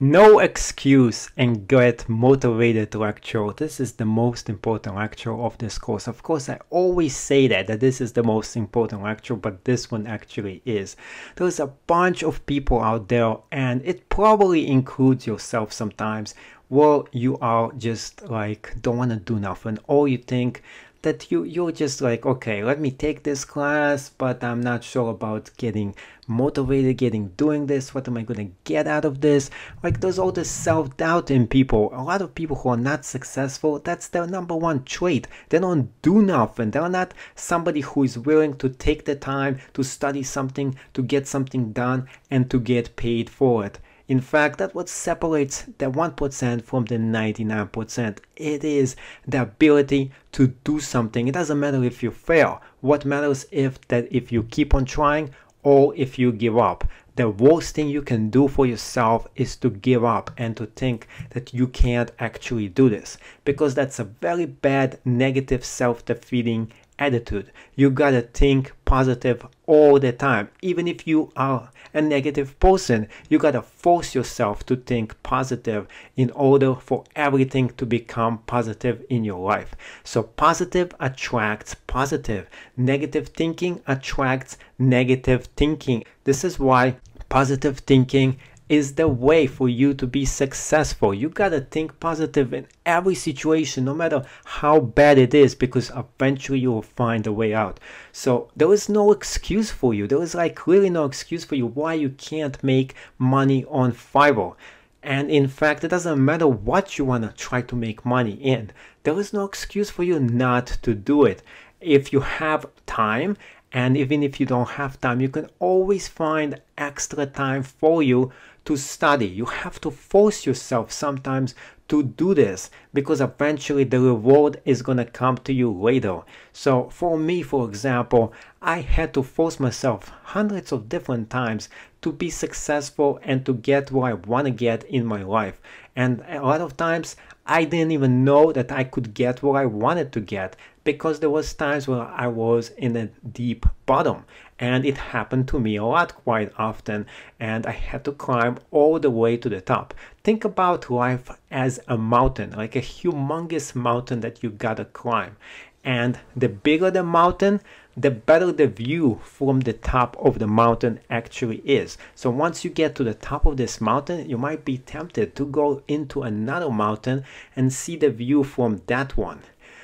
No excuse and get motivated lecture. This is the most important lecture of this course. Of course, I always say that this is the most important lecture, but this one actually is. There's a bunch of people out there, and it probably includes yourself sometimes. Well, you are just like don't want to do nothing, or you think that you're just like, okay, let me take this class, but I'm not sure about getting motivated, doing this. What am I going to get out of this? Like, there's all this self-doubt in people. A lot of people who are not successful, that's their number one trait. They don't do nothing. They're not somebody who is willing to take the time to study something, to get something done, and to get paid for it. In fact, that's what separates the 1% from the 99%. It is the ability to do something. It doesn't matter if you fail. What matters if you keep on trying or if you give up. The worst thing you can do for yourself is to give up and to think that you can't actually do this, because that's a very bad, negative, self-defeating attitude. You gotta think positive all the time. Even if you are a negative person, you gotta force yourself to think positive in order for everything to become positive in your life. So positive attracts positive. Negative thinking attracts negative thinking. This is why positive thinking is the way for you to be successful. You gotta think positive in every situation, no matter how bad it is, because eventually you will find a way out. So there is no excuse for you. There is like really no excuse for you why you can't make money on Fiverr. And in fact, it doesn't matter what you wanna try to make money in. There is no excuse for you not to do it. If you have time, and even if you don't have time, you can always find extra time for you to study. You have to force yourself sometimes to do this, because eventually the reward is gonna come to you later. So for me, for example, I had to force myself hundreds of different times to be successful and to get what I want to get in my life. And a lot of times I didn't even know that I could get what I wanted to get, because there was times where I was in a deep bottom, and it happened to me a lot, quite often, and I had to climb all the way to the top. Think about life as a mountain, like a humongous mountain that you gotta climb. And the bigger the mountain, the better the view from the top of the mountain actually is. So once you get to the top of this mountain, you might be tempted to go into another mountain and see the view from that one.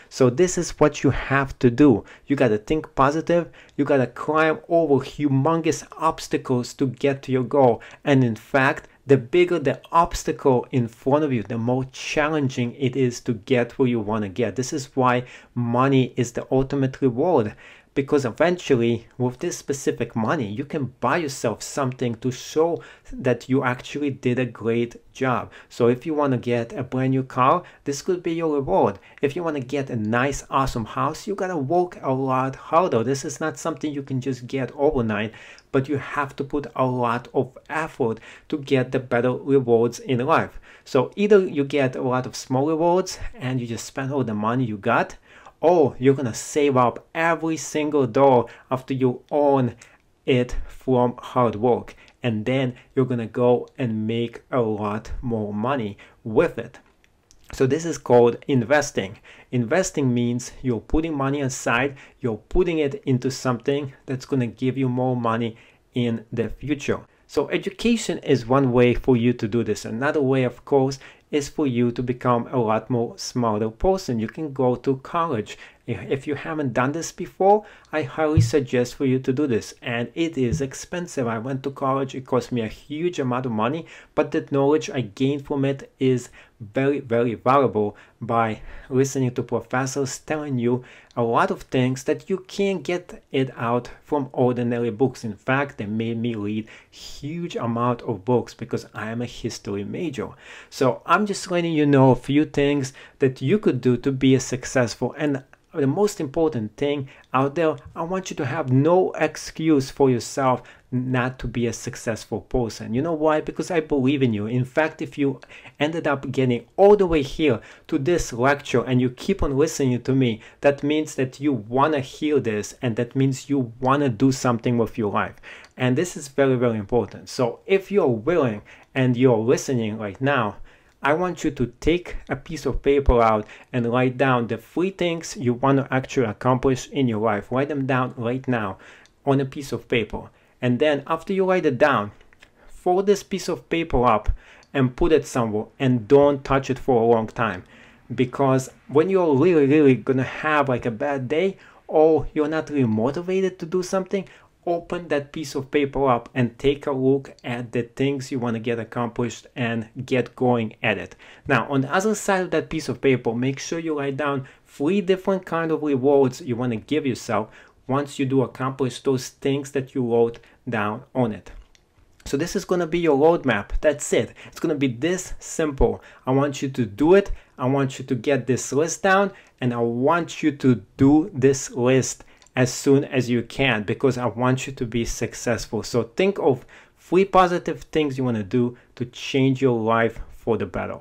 So this is what you have to do. You gotta think positive. You gotta climb over humongous obstacles to get to your goal. And in fact, the bigger the obstacle in front of you, the more challenging it is to get where you want to get. This is why money is the ultimate reward. Because eventually, with this specific money, you can buy yourself something to show that you actually did a great job. So if you want to get a brand new car, this could be your reward. If you want to get a nice, awesome house, you gotta work a lot harder. This is not something you can just get overnight, but you have to put a lot of effort to get the better rewards in life. So either you get a lot of small rewards and you just spend all the money you got, or you're gonna save up every single dollar after you earn it from hard work, and then you're gonna go and make a lot more money with it. So this is called investing. Investing means you're putting money aside, you're putting it into something that's gonna give you more money in the future. So education is one way for you to do this. Another way, of course, is for you to become a lot more smarter person. You can go to college. If you haven't done this before, I highly suggest for you to do this. And it is expensive. I went to college. It cost me a huge amount of money, but the knowledge I gained from it is very, very valuable by listening to professors telling you a lot of things that you can't get it out from ordinary books. In fact, they made me read huge amount of books because I am a history major. So I'm just letting you know a few things that you could do to be a successful. And the most important thing out there, I want you to have no excuse for yourself not to be a successful person. You know why? Because I believe in you. In fact, if you ended up getting all the way here to this lecture and you keep on listening to me, that means that you want to hear this, and that means you want to do something with your life. And this is very, very important. So if you're willing and you're listening right now, I want you to take a piece of paper out and write down the 3 things you want to actually accomplish in your life. Write them down right now on a piece of paper. And then after you write it down, fold this piece of paper up and put it somewhere, and don't touch it for a long time. Because when you're really going to have like a bad day, or you're not really motivated to do something, open that piece of paper up and take a look at the things you want to get accomplished and get going at it. Now, on the other side of that piece of paper, make sure you write down 3 different kind of rewards you want to give yourself once you do accomplish those things that you wrote down on it. So this is going to be your roadmap. That's it. It's going to be this simple. I want you to do it. I want you to get this list down, and I want you to do this list as soon as you can, because I want you to be successful. So think of 3 positive things you want to do to change your life for the better.